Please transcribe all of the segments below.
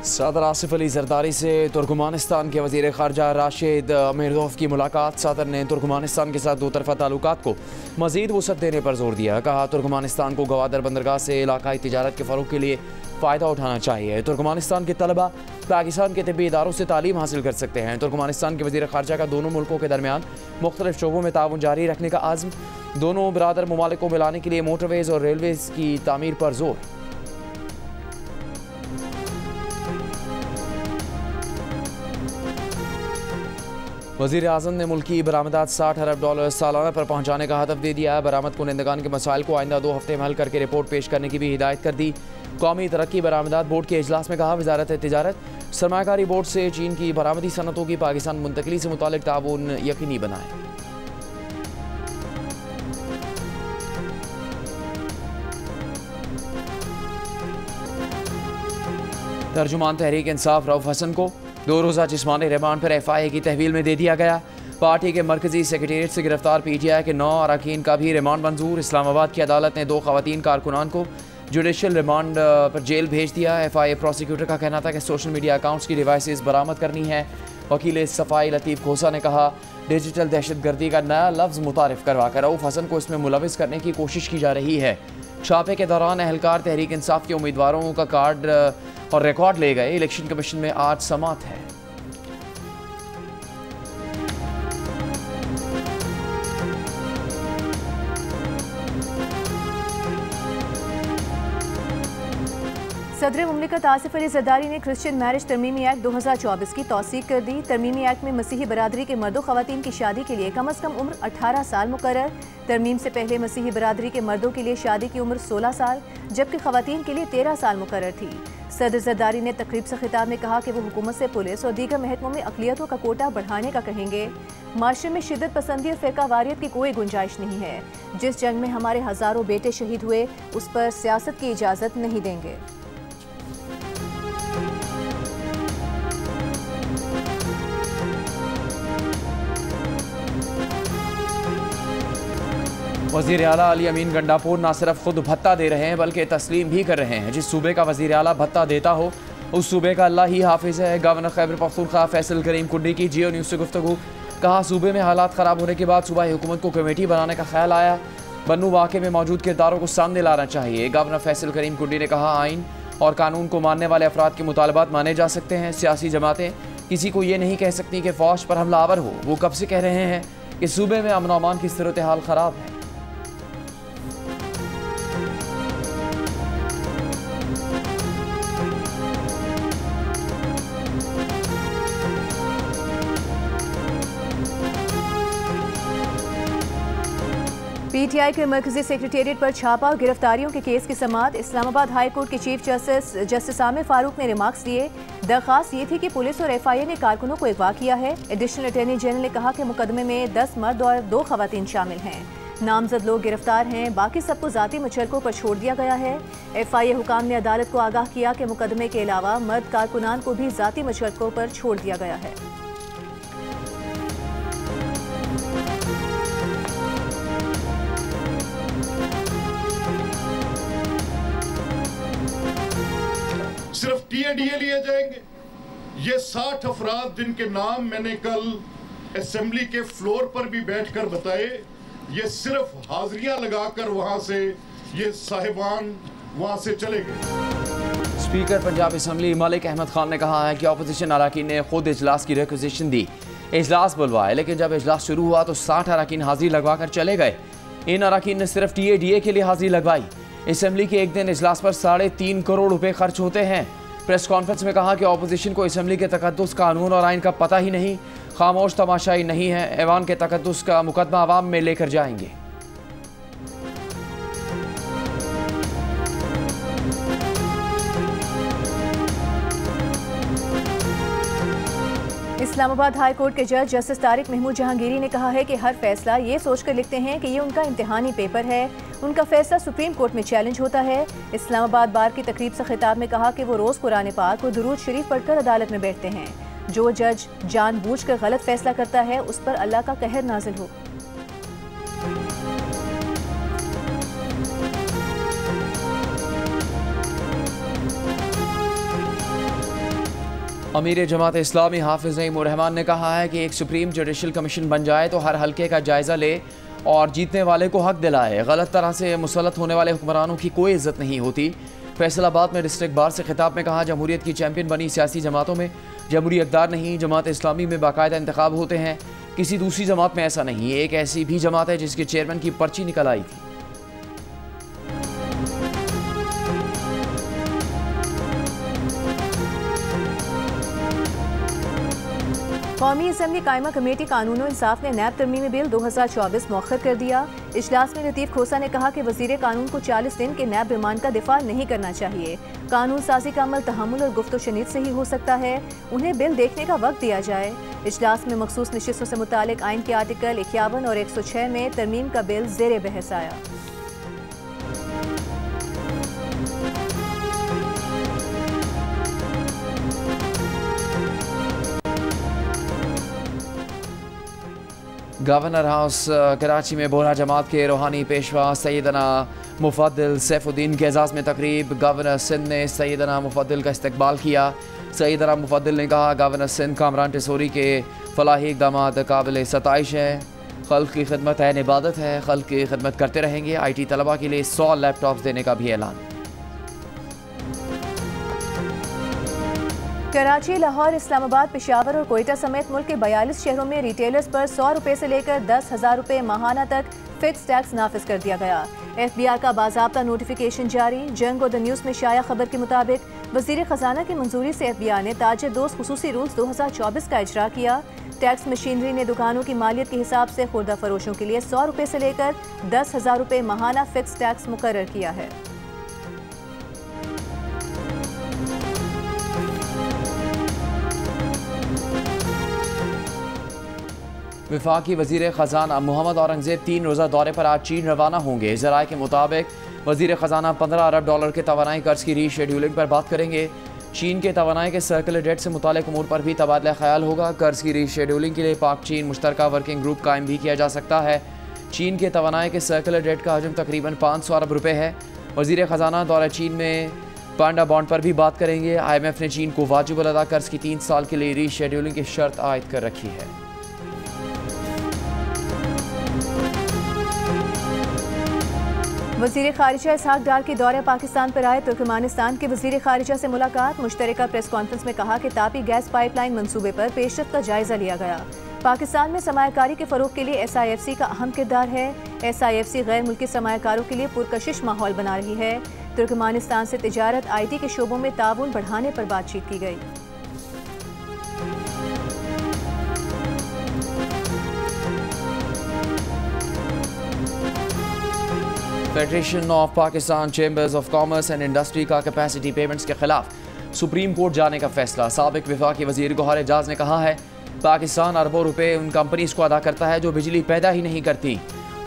सदर आसिफ अली जरदारी से तुर्कमानिस्तान के वज़ीर ख़ारजा राशिद मिर्ज़ोफ की मुलाकात। सदर ने तुर्कमानिस्तान के साथ दो तरफ़ा ताल्लुकात को मज़ीद वसअत देने पर जोर दिया। कहा तुर्कमानिस्तान को गवादर बंदरगाह से इलाकाई तिजारत के फ़रोग़ के लिए फ़ायदा उठाना चाहिए। तुर्कमानिस्तान के तलबा पाकिस्तान के तिब्बी इदारों से तालीम हासिल कर सकते हैं। तुर्कमानिस्तान के वज़ीर ख़ारजा का दोनों मुल्कों के दरमियान मुख्तलिफ़ शोबों में ताउन जारी रखने का आज़्म। दोनों बरादर ममालिक को मिलाने के लिए मोटरवेज़ और रेलवेज़ की तामीर पर जोर। वज़ीर आज़म ने मुल्की बरामदात $60 अरब सालाना पर पहुँचाने का हदफ दे दिया। बरामद कुनंदगान के मसाइल को आइंदा 2 हफ्ते में हल करके रिपोर्ट पेश करने की भी हिदायत कर दी। कौमी तरक्की बरामदात बोर्ड के इजलास में कहा वजारत तिजारत सरमाकारी बोर्ड से चीन की बरामदी सनतों की पाकिस्तान मुंतकली से मुतालिक ताउन यकीनी बनाए। तर्जुमान तहरीक इंसाफ रऊफ हसन को 2 रोज़ा जिस्मानी रिमांड पर FIA की तहवील में दे दिया गया। पार्टी के मरकजी सेक्रेटेरिएट से गिरफ्तार PTI के 9 अरकान का भी रिमांड मंजूर। इस्लामाबाद की अदालत ने 2 खवातीन कारकुनान को जुडिशल रिमांड पर जेल भेज दिया। FIA प्रोसिक्यूटर का कहना था कि सोशल मीडिया अकाउंट्स की डिवाइसेस बरामद करनी है। वकील सफाई लतीफ़ खोसा ने कहा डिजिटल दहशतगर्दी का नया लफ्ज़ मुतारिफ करवा कर रऊफ हसन को इसमें मुलविस करने की कोशिश की जा रही है। छापे के दौरान अहलकार तहरीक इंसाफ के उम्मीदवारों का कार्ड और रिकॉर्ड ले गए। इलेक्शन कमीशन में आज समात है। सदर मुमलिकत आसिफ अली जरदारी ने क्रिश्चियन मैरिज तरमीमी एक्ट 2024 की तौसीक कर दी। तरमीमी एक्ट में मसीही बरादरी के मर्दों ख़वातीन की शादी के लिए कम अज़ कम उम्र 18 साल मुकर्रर। तरमीम से पहले मसीही बरादरी के मर्दों के लिए शादी की उम्र 16 साल जबकि ख़वातीन के लिए 13 साल मुकर्रर थी। सदर जरदारी ने तकरीब से खिताब में कहा कि वो हुकूमत से पुलिस और दीगर महकमों में अक़लियतों का कोटा बढ़ाने का कहेंगे। माशरे में शिद्दत पसंदी और फ़िरका वारियत की कोई गुंजाइश नहीं है। जिस जंग में हमारे हज़ारों बेटे शहीद हुए उस पर सियासत की इजाज़त नहीं देंगे। वज़ीर आला अली अमीन गंडापुर न सिर्फ खुद भत्ता दे रहे हैं बल्कि तस्लीम भी कर रहे हैं। जिस सूबे का वज़ीर आला भत्ता देता हो उस सूबे का अल्लाह ही हाफिज़ है। गवर्नर खैबर पख्तूनख्वा फैसल करीम कुंडी की जियो न्यूज़ से गुफ्तगू। कहा सूबे में हालात ख़राब होने के बाद सूबाई हुकूमत को कमेटी बनाने का ख्याल आया। बन्नू वाक़े में मौजूद किरदारों को सामने लाना चाहिए। गवर्नर फैसल करीम कुंडी ने कहा आइन और कानून को मानने वाले अफराद के मुतालबात माने जा सकते हैं। सियासी जमातें किसी को ये नहीं कह सकती कि फ़ौज पर हमला आवर हो। वो कब से कह रहे हैं कि सूबे में अमन अमान की सूरत हाल ख़राब है। PTI के मरकजी सेक्रेटेरिएट पर छापा और गिरफ्तारियों के केस की समाअत। इस्लामाबाद हाई कोर्ट के चीफ जस्टिस आमिर फारूक ने रिमार्क्स दिए। दरख्वास्त ये थी कि पुलिस और FIA ने कारकुनों को अगवा किया है। एडिशनल अटॉर्नी जनरल ने कहा कि मुकदमे में 10 मर्द और 2 खवातीन शामिल हैं। नामजद लोग गिरफ्तार हैं, बाकी सबको ज़ाती मुचलकों पर छोड़ दिया गया है। FIA हुकाम ने अदालत को आगाह किया कि मुकदमे के अलावा मर्द कारकुनान को भी ज़ाती मुचलकों पर छोड़ दिया गया है। सिर्फ TADA लिए जाएंगे। ये 60 अफराद जिनके नाम मैंने कल असेंबली के फ्लोर पर भी बैठकर बताए, ये सिर्फ हाजिरियां लगाकर वहां से ये साहिबान वहां से चले गए। स्पीकर पंजाब असम्बली मलिक अहमद खान ने कहा है कि अपोजिशन अरकान ने खुद इजलास की रिक्वेजिशन दी, इजलास बुलवाए, लेकिन जब इजलास शुरू हुआ तो 60 अरकान हाजिरी लगवा कर चले गए। इन अरकान ने सिर्फ TADA के लिए हाजिरी लगवाई। असम्बली के एक दिन इजलास पर 3.5 करोड़ रुपए खर्च होते हैं। प्रेस कॉन्फ्रेंस में कहा कि अपोजिशन को असम्बली के तकद्दुस, कानून और आइन का पता ही नहीं, खामोश तमाशाई नहीं है। ऐवान के तकद्दुस का मुकदमा अवाम में लेकर जाएंगे। इस्लामाबाद हाई कोर्ट के जज जस्टिस तारिक महमूद जहांगीरी ने कहा है कि हर फैसला ये सोचकर लिखते हैं कि ये उनका इम्तिहानी पेपर है। उनका फैसला सुप्रीम कोर्ट में चैलेंज होता है। इस्लामाबाद बार की तकरीब से खिताब में कहा कि वो रोज़ कुरान पाक और दुरूद शरीफ पढ़कर अदालत में बैठते हैं। जो जज जानबूझकर गलत फैसला करता है उस पर अल्लाह का कहर नाजिल हो। अमीर जमात इस्लामी हाफिज़ नईम उर रहमान ने कहा है कि एक सुप्रीम जुडिशल कमीशन बन जाए तो हर हल्के का जायज़ा ले और जीतने वाले को हक दिलाए। गलत तरह से मुसल्लत होने वाले हुक्मरानों की कोई इज्जत नहीं होती। फैसलाबाद में डिस्ट्रिक्ट बार से खिताब में कहा, जमहूरियत की चैंपियन बनी सियासी जमातों में जमहूरी इक़दार नहीं, जमात इस्लामी में बाकायदा इंतखाब होते हैं। किसी दूसरी जमात में ऐसा नहीं। एक ऐसी भी जमात है जिसके चेयरमैन की पर्ची निकल आई थी। कौमी असम्बली कायमा कमेटी कानून और इंसाफ ने नैब तरमीमी बिल 2024 मौखर कर दिया। इजलास में लतीफ़ खोसा ने कहा कि वज़ीर कानून को 40 दिन के नैब रिमांड का दिफा नहीं करना चाहिए। कानून साजी का अमल तहम्मुल और गुफ्त शनीद से ही हो सकता है। उन्हें बिल देखने का वक्त दिया जाए। इजलास में मखसूस नशिस्तों से मुतालिक आइन के आर्टिकल 51 और 106 में तरमीम का बिल ज़ेर बहस आया। गवर्नर हाउस कराची में बोहरा जमात के रूहानी पेशवा सैयदना मुफद्दिल सैफुद्दीन के एजाज़ में तकरीब। गवर्नर सिंध ने सैयदना मुफद्दिल का इस्तकबाल किया। सैयदना मुफद्दिल ने कहा, गवर्नर सिंध कामरान टिसोरी के फलाही इक़दामात काबिल सताइश हैं। खल्क़ की खिदमत ऐन इबादत है, खल्क़ की खिदमत करते रहेंगे। IT तलबा के लिए 100 लैपटॉप्स देने का भी ऐलान। कराची, लाहौर, इस्लामाबाद, पेशावर और कोयटा समेत मुल्क के 42 शहरों में रिटेलर्स पर 100 रुपये से लेकर 10,000 रुपये माहाना तक फिक्स टैक्स नाफिज कर दिया गया। FBI का बाज़ाब्ता नोटिफिकेशन जारी। जंग और द न्यूज़ में शाया खबर के मुताबिक वज़ीर ख़जाना की मंजूरी से FBI ने ताजिर दोस्त खुसूसी रूल्स 2024 का इजरा किया। टैक्स मशीनरी ने दुकानों की मालियत के हिसाब से खुर्दा फरोशों के लिए 100 रुपये से लेकर 10,000 रुपये माहाना फिक्स टैक्स मुकर्रर किया है। वफाकी वज़ीर ख़जाना मोहम्मद औरंगज़ेब 3 रोज़ा दौरे पर आज चीन रवाना होंगे। ज़राए के मुताबिक वज़ीर ख़जाना 15 अरब डॉलर के तवानाई कर्ज की रीशेड्यूलिंग पर बात करेंगे। चीन के तवानाई के सर्कुलर डेट से मुतालिक उमूर पर भी तबादला ख्याल होगा। कर्ज की रीशेड्यूलिंग के लिए पाक चीन मुश्तरका वर्किंग ग्रुप कायम भी किया जा सकता है। चीन के तवानाई के सर्कुलर डेट का हजम तकरीबन 500 अरब रुपये है। वज़ीर ख़जाना दौरा चीन में पांडा बॉन्ड पर भी बात करेंगे। IMF ने चीन को वाजिब अदा कर्ज की 3 साल के लिए रीशेड्यूलिंग की शर्त आयद कर रखी है। वज़ीर ख़ारिजा इसहाक डार के दौरे पाकिस्तान पर आए। तुर्कमानिस्तान के वज़ीर ख़ारिजा से मुलाकात। मुश्तरका प्रेस कॉन्फ्रेंस में कहा कि तापी गैस पाइपलाइन मंसूबे पर पेशरफ्त का जायज़ा लिया गया। पाकिस्तान में सरमायाकारी के फ़रोग़ के लिए SIFC का अहम किरदार है। SIFC गैर मुल्की सरमायाकारों के लिए पुरकशिश माहौल बना रही है। तुर्कमानिस्तान से तिजारत, IT के शोबों में ताउन बढ़ाने पर बातचीत की गई। Federation of Pakistan chambers of commerce and industry का कैपेसिटी पेमेंट्स के खिलाफ सुप्रीम कोर्ट जाने का फैसला। साबिक वफाकी वज़ीर गौहर एजाज ने कहा है, पाकिस्तान अरबों रुपए उन कंपनीज को अदा करता है जो बिजली पैदा ही नहीं करती।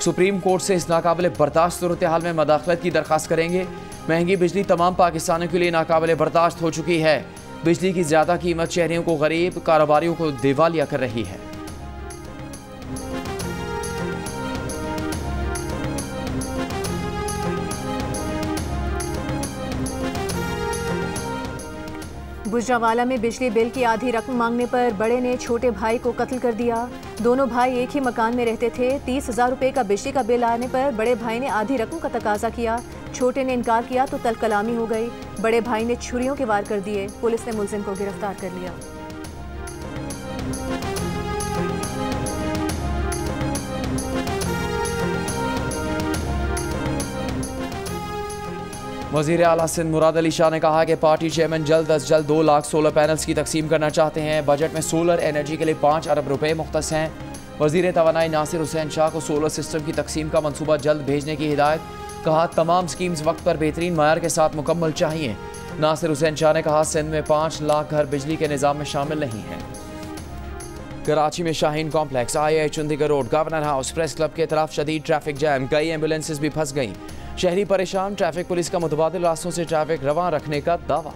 सुप्रीम कोर्ट से इस नाकाबिल बर्दाश्त सूरत हाल में मदाखलत की दरख्वास्त करेंगे। महंगी बिजली तमाम पाकिस्तानियों के लिए नाकाबिल बर्दाश्त हो चुकी है। बिजली की ज़्यादा कीमत शहरियों को गरीब कारोबारियों को दिवालिया कर रही है। गुजरांवाला में बिजली बिल की आधी रकम मांगने पर बड़े ने छोटे भाई को कत्ल कर दिया। दोनों भाई एक ही मकान में रहते थे। 30,000 रुपये का बिजली का बिल आने पर बड़े भाई ने आधी रकम का तकाजा किया। छोटे ने इनकार किया तो तलकलामी हो गई। बड़े भाई ने छुरियों के वार कर दिए। पुलिस ने मुलजिम को गिरफ्तार कर लिया। वज़ीर आला सिंध मुराद अली शाह ने कहा कि पार्टी चेयरमैन जल्द अज जल्द 2 लाख सोलर पैनल्स की तकसीम करना चाहते हैं। बजट में सोलर एनर्जी के लिए 5 अरब रुपए मुख्तस हैं। वज़ीर तवानाई नासिर हुसैन शाह को सोलर सिस्टम की तकसीम का मनसूबा जल्द भेजने की हिदायत। कहा, तमाम स्कीम्स वक्त पर बेहतरीन मायार के साथ मुकम्मल चाहिए। नासिर हुसैन शाह ने कहा, सिंध में 5 लाख घर बिजली के निज़ाम में शामिल नहीं हैं। कराची में Shaheen complex, IIH Chandigarh road, governor house, press club के तरफ शदीद ट्रैफिक जैम। कई एम्बुलेंसेज भी फंस गईं। शहरी परेशान। ट्रैफिक पुलिस का मुतबादिल रास्तों से ट्रैफिक रवां रखने का दावा।